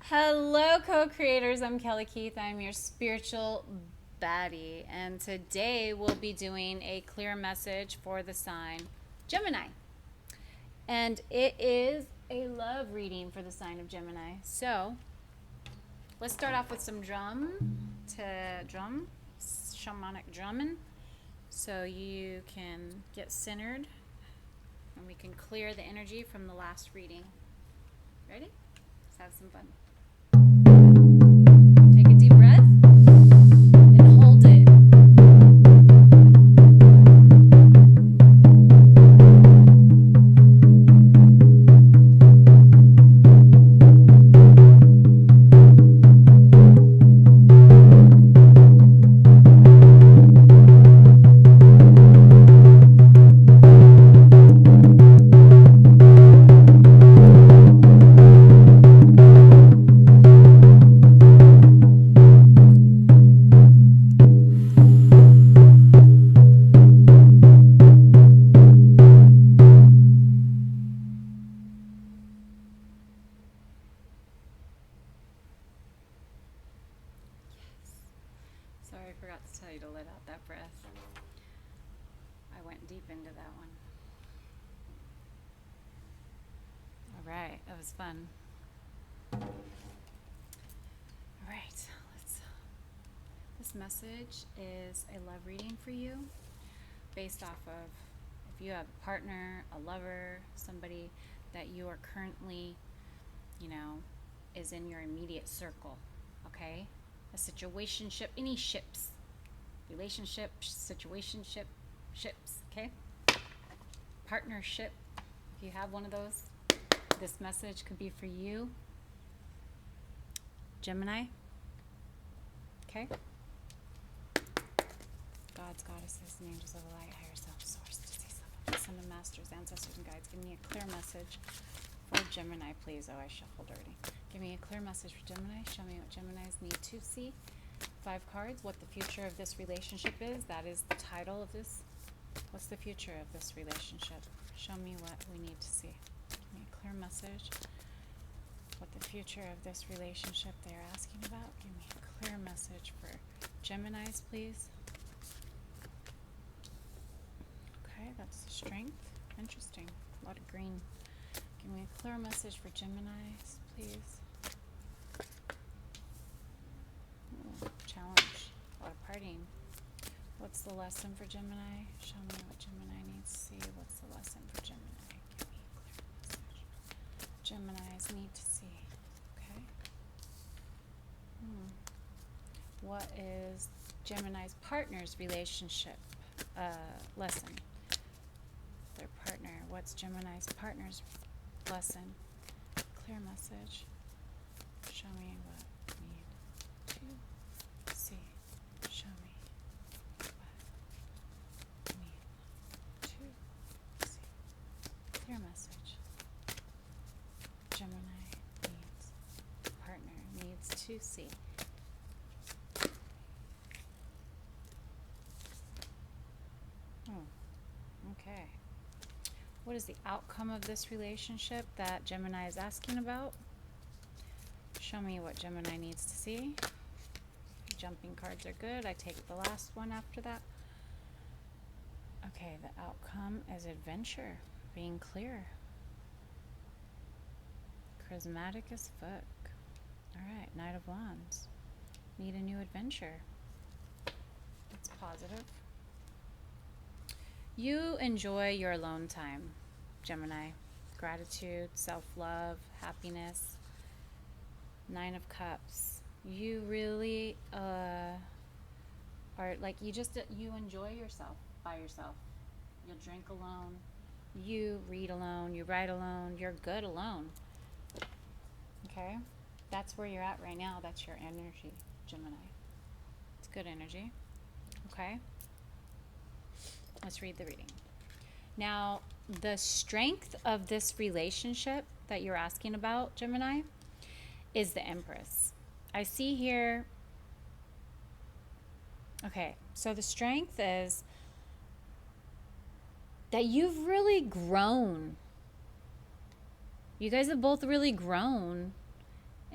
Hello, co-creators. I'm Kelly Keith. I'm your spiritual baddie, and today we'll be doing a clear message for the sign Gemini. And it is a love reading for the sign of Gemini. So let's start off with some shamanic drumming, so you can get centered and we can clear the energy from the last reading. Ready? Let's have some fun. Take a deep breath and hold it. Sorry, I forgot to tell you to let out that breath. I went deep into that one. All right, that was fun. All right, this message is a love reading for you based off of if you have a partner, a lover, somebody that you are currently, is in your immediate circle, okay? A situationship, any ships, relationship, situationship, ships, okay? Partnership, if you have one of those, this message could be for you. Gemini, okay? Gods, goddesses, and angels of the light, higher self, source, son of masters, ancestors, and guides, give me a clear message for Gemini, please. Oh, I shuffled already. Give me a clear message for Gemini. Show me what Geminis need to see. 5 cards. What the future of this relationship is. That is the title of this. What's the future of this relationship? Show me what we need to see. Give me a clear message. What the future of this relationship they're asking about. Give me a clear message for Geminis, please. Okay, that's the strength. Interesting. A lot of green. Give me a clear message for Geminis, please. Challenge. A lot of partying. What's the lesson for Gemini? Show me what Gemini needs to see. What's the lesson for Gemini? Give me a clear message. Geminis need to see. Okay. What is Gemini's partner's relationship lesson? Their partner. What's Gemini's partner's lesson? Clear message. Show me what we need to see. Show me what we need to see. Clear message. Gemini needs to see. Okay. What is the outcome of this relationship that Gemini is asking about? Show me what Gemini needs to see. Jumping cards are good. I take the last one after that. Okay, the outcome is adventure, being clear. Charismatic as fuck. Alright, Knight of Wands. Need a new adventure. That's positive. You enjoy your alone time, Gemini. Gratitude, self-love, happiness. 9 of Cups. You really are like, you enjoy yourself by yourself. You'll drink alone. You read alone. You write alone. You're good alone. Okay? That's where you're at right now. That's your energy, Gemini. It's good energy. Okay? Let's read the reading. Now, the strength of this relationship that you're asking about, Gemini, is the Empress. I see here. Okay, so the strength is that you've really grown. You guys have both really grown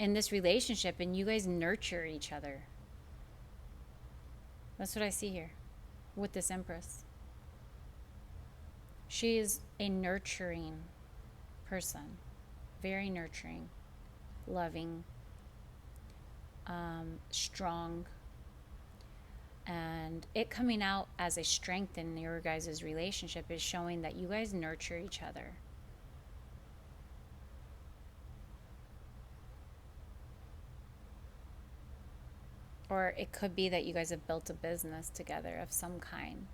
in this relationship, and you guys nurture each other. That's what I see here with this Empress. She is a nurturing person, very nurturing, loving, strong, and it coming out as a strength in your guys' relationship is showing that you guys nurture each other. Or it could be that you guys have built a business together of some kind.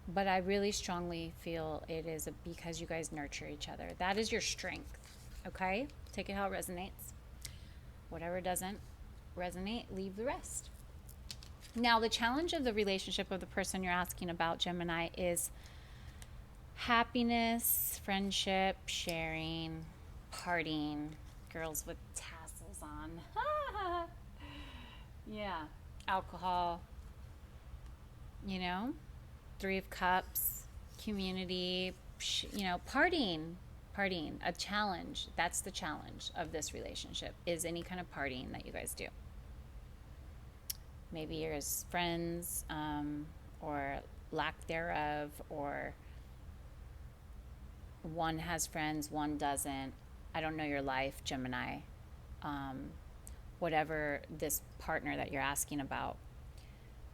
But I really strongly feel it is because you guys nurture each other. That is your strength, okay? Take it how it resonates. Whatever doesn't resonate, leave the rest. Now, the challenge of the relationship of the person you're asking about, Gemini, is happiness, friendship, sharing, partying, girls with tassels on. Yeah, alcohol, you know, 3 of Cups, community, you know, partying, a challenge. That's the challenge of this relationship, is any kind of partying that you guys do. Maybe you're as friends, or lack thereof, or one has friends, one doesn't. I don't know your life, Gemini. Whatever this partner that you're asking about,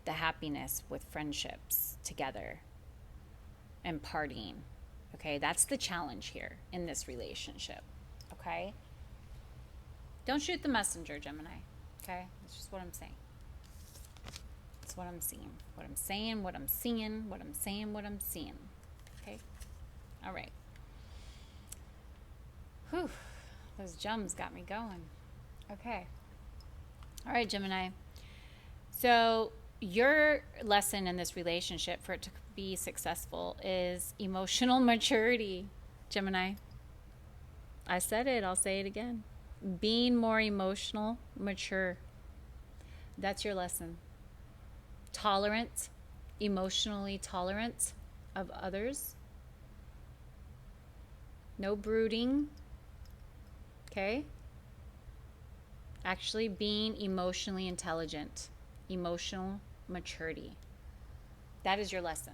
the happiness with friendships together and partying. Okay, that's the challenge here in this relationship. Okay? Don't shoot the messenger, Gemini. Okay? That's just what I'm saying. That's what I'm seeing. What I'm saying, what I'm seeing, what I'm saying, what I'm seeing. Okay? All right. Whew. Those gems got me going. Okay. All right, Gemini. So your lesson in this relationship for it to be successful is emotional maturity, Gemini. I said it. I'll say it again. Being more emotional, mature. That's your lesson. Tolerant, emotionally tolerant of others. No brooding. Okay? Actually being emotionally intelligent. Emotional maturity. That is your lesson.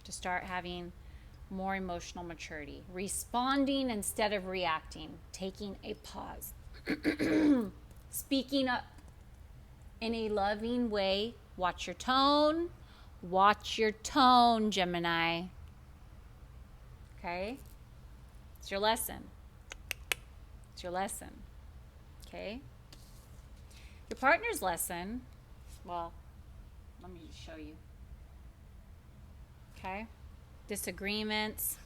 To start having more emotional maturity. Responding instead of reacting. Taking a pause. Speaking up in a loving way. Watch your tone. Watch your tone, Gemini. Okay? It's your lesson. It's your lesson. Okay? Your partner's lesson, well, let me just show you. Okay? Disagreements.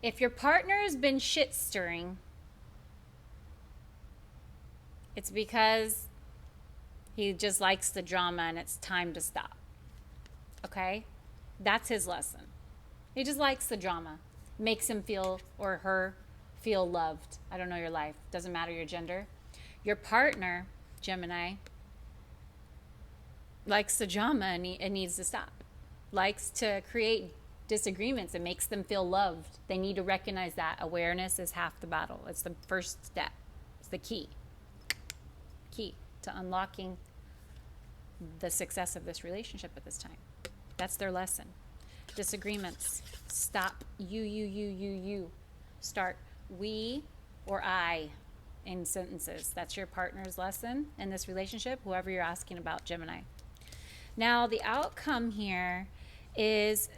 If your partner has been shit stirring, it's because he just likes the drama and it's time to stop. Okay? That's his lesson. He just likes the drama. Makes him feel, or her, feel loved. I don't know your life. Doesn't matter your gender. Your partner, Gemini, likes the drama and it needs to stop. Likes to create disagreements. It makes them feel loved. They need to recognize that. Awareness is half the battle. It's the first step. It's the key to unlocking the success of this relationship at this time. That's their lesson. Disagreements. Stop. You. Start we or I in sentences. That's your partner's lesson in this relationship, whoever you're asking about, Gemini. Now, the outcome here is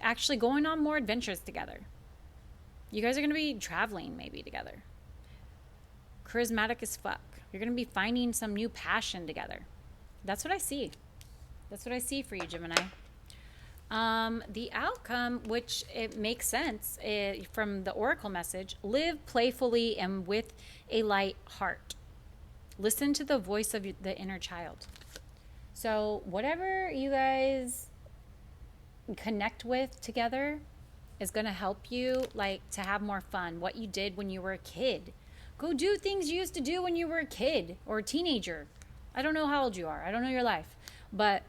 actually going on more adventures together. You guys are going to be traveling maybe together. Charismatic as fuck. You're going to be finding some new passion together. That's what I see. That's what I see for you, Gemini. The outcome, which it makes sense from the oracle message, live playfully and with a light heart. Listen to the voice of the inner child. So whatever you guys connect with together is going to help you, like, to have more fun. What you did when you were a kid. Go do things you used to do when you were a kid or a teenager. I don't know how old you are. I don't know your life. But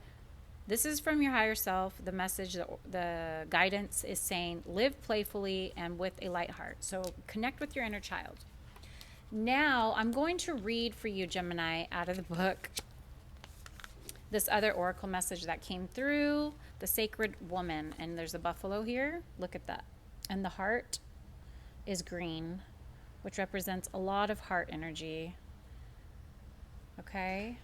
this is from your higher self. The message, the guidance is saying, live playfully and with a light heart. So connect with your inner child. Now I'm going to read for you, Gemini, out of the book, this other oracle message that came through, the sacred woman. And there's a buffalo here. Look at that. And the heart is green, which represents a lot of heart energy. Okay?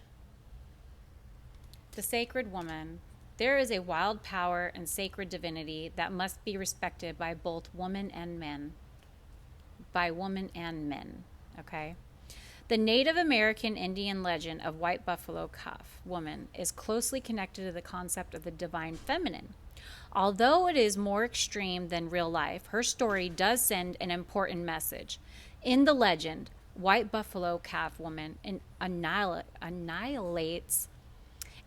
The sacred woman. There is a wild power and sacred divinity that must be respected by both woman and men. By woman and men. Okay? The Native American Indian legend of white buffalo calf woman is closely connected to the concept of the divine feminine. Although it is more extreme than real life, her story does send an important message. In the legend, white buffalo calf woman annihilates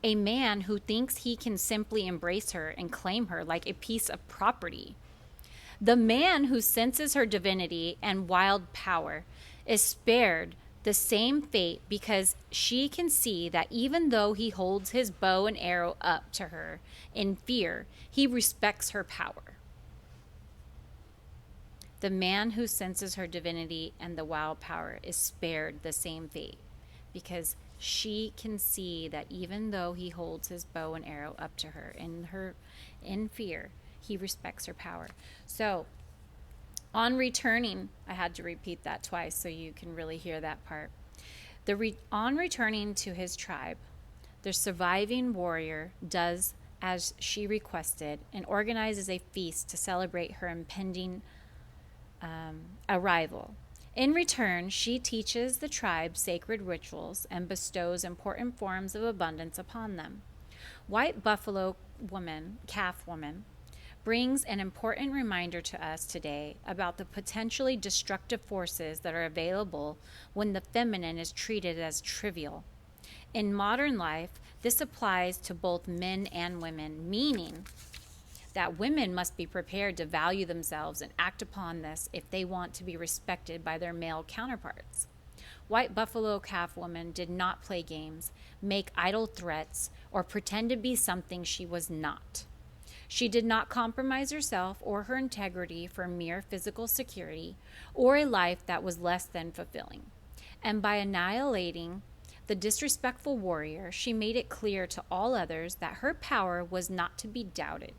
a man who thinks he can simply embrace her and claim her like a piece of property. The man who senses her divinity and wild power is spared the same fate because she can see that even though he holds his bow and arrow up to her in fear, he respects her power. The man who senses her divinity and the wild power is spared the same fate because she can see that even though he holds his bow and arrow up to her in fear, he respects her power. So on returning, I had to repeat that twice so you can really hear that part. On returning to his tribe, the surviving warrior does as she requested and organizes a feast to celebrate her impending arrival. In return, she teaches the tribe sacred rituals and bestows important forms of abundance upon them. White buffalo woman, calf woman, brings an important reminder to us today about the potentially destructive forces that are available when the feminine is treated as trivial. In modern life, this applies to both men and women, meaning that women must be prepared to value themselves and act upon this if they want to be respected by their male counterparts. White buffalo calf woman did not play games, make idle threats, or pretend to be something she was not. She did not compromise herself or her integrity for mere physical security or a life that was less than fulfilling. And by annihilating the disrespectful warrior, she made it clear to all others that her power was not to be doubted.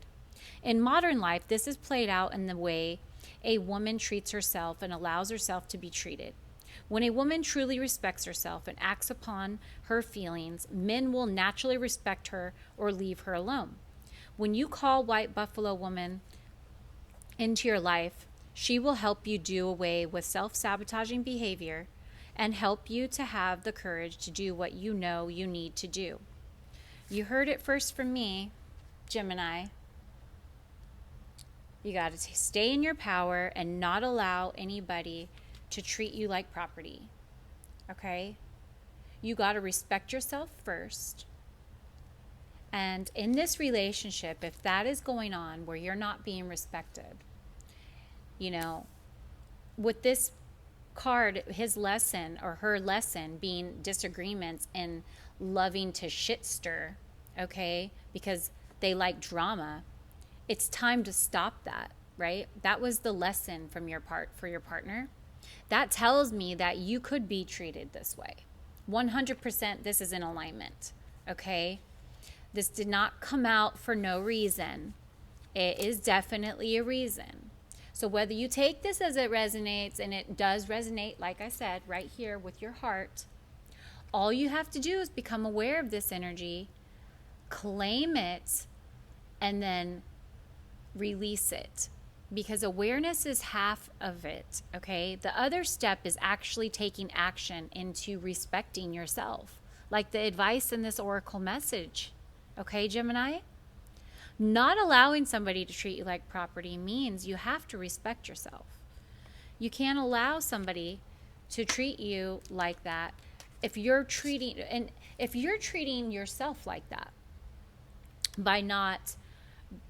In modern life, this is played out in the way a woman treats herself and allows herself to be treated. When a woman truly respects herself and acts upon her feelings, men will naturally respect her or leave her alone. When you call white buffalo woman into your life, she will help you do away with self-sabotaging behavior and help you to have the courage to do what you know you need to do. You heard it first from me, Gemini. You got to stay in your power and not allow anybody to treat you like property. Okay? You got to respect yourself first. And in this relationship, if that is going on where you're not being respected, you know, with this card, his lesson or her lesson being disagreements and loving to shit stir, okay, because they like drama, it's time to stop that, right? That was the lesson from for your partner. That tells me that you could be treated this way. 100% this is in alignment, okay? This did not come out for no reason. It is definitely a reason. So whether you take this as it resonates, and it does resonate, like I said, right here with your heart, all you have to do is become aware of this energy, claim it, and then release it. Because awareness is half of it, okay? The other step is actually taking action into respecting yourself, like the advice in this oracle message. Okay, Gemini? Not allowing somebody to treat you like property means you have to respect yourself. You can't allow somebody to treat you like that if you're treating yourself like that by not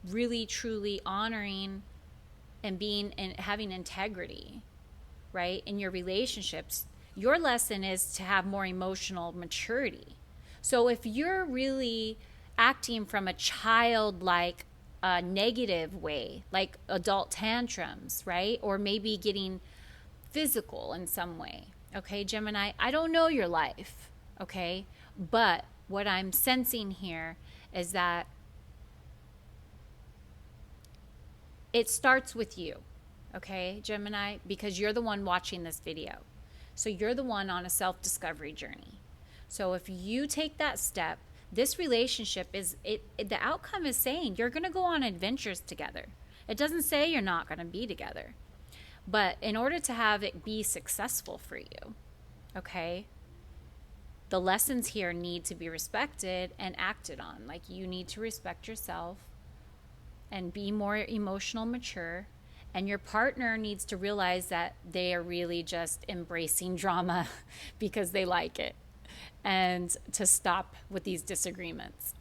really truly honoring and being and having integrity, right? In your relationships, your lesson is to have more emotional maturity. So if you're really acting from a childlike negative way, like adult tantrums, right? Or maybe getting physical in some way. Okay, Gemini, I don't know your life. Okay, but what I'm sensing here is that it starts with you. Okay, Gemini, because you're the one watching this video. So you're the one on a self-discovery journey. So if you take that step, this relationship the outcome is saying you're going to go on adventures together. It doesn't say you're not going to be together. But in order to have it be successful for you, okay, the lessons here need to be respected and acted on. Like, you need to respect yourself and be more emotional mature. And your partner needs to realize that they are really just embracing drama because they like it. And to stop with these disagreements.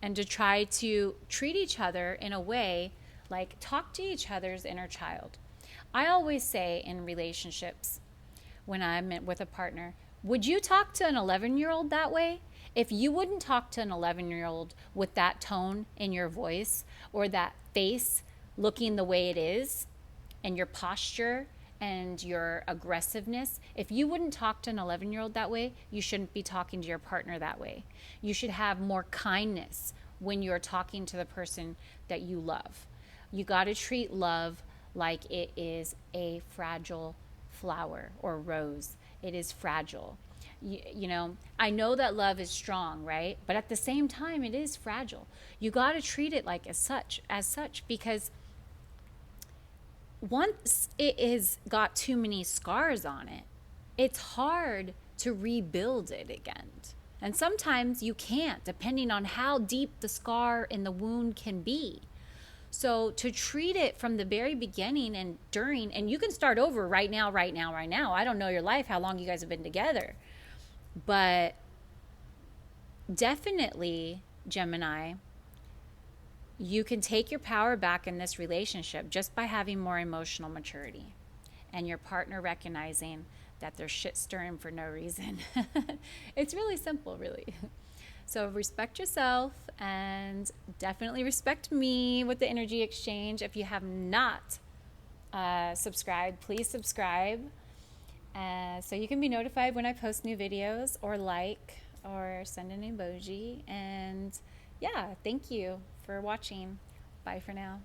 And to try to treat each other in a way, like, talk to each other's inner child. I always say in relationships, when I'm with a partner, would you talk to an 11-year-old that way? If you wouldn't talk to an 11-year-old with that tone in your voice, or that face looking the way it is, and your posture and your aggressiveness, if you wouldn't talk to an 11-year-old that way, you shouldn't be talking to your partner that way. You should have more kindness when you're talking to the person that you love. You got to treat love like it is a fragile flower or rose. It is fragile. You know, I know that love is strong, right? But at the same time, it is fragile. You got to treat it like as such, because once it has got too many scars on it, it's hard to rebuild it again. And sometimes you can't, depending on how deep the scar in the wound can be. So to treat it from the very beginning and during, and you can start over right now. I don't know your life, how long you guys have been together. But definitely, Gemini, you can take your power back in this relationship just by having more emotional maturity and your partner recognizing that they're shit stirring for no reason. It's really simple, really. So respect yourself and definitely respect me with the energy exchange. If you have not subscribed, please subscribe so you can be notified when I post new videos, or like, or send an emoji. And yeah, thank you for watching. Bye for now.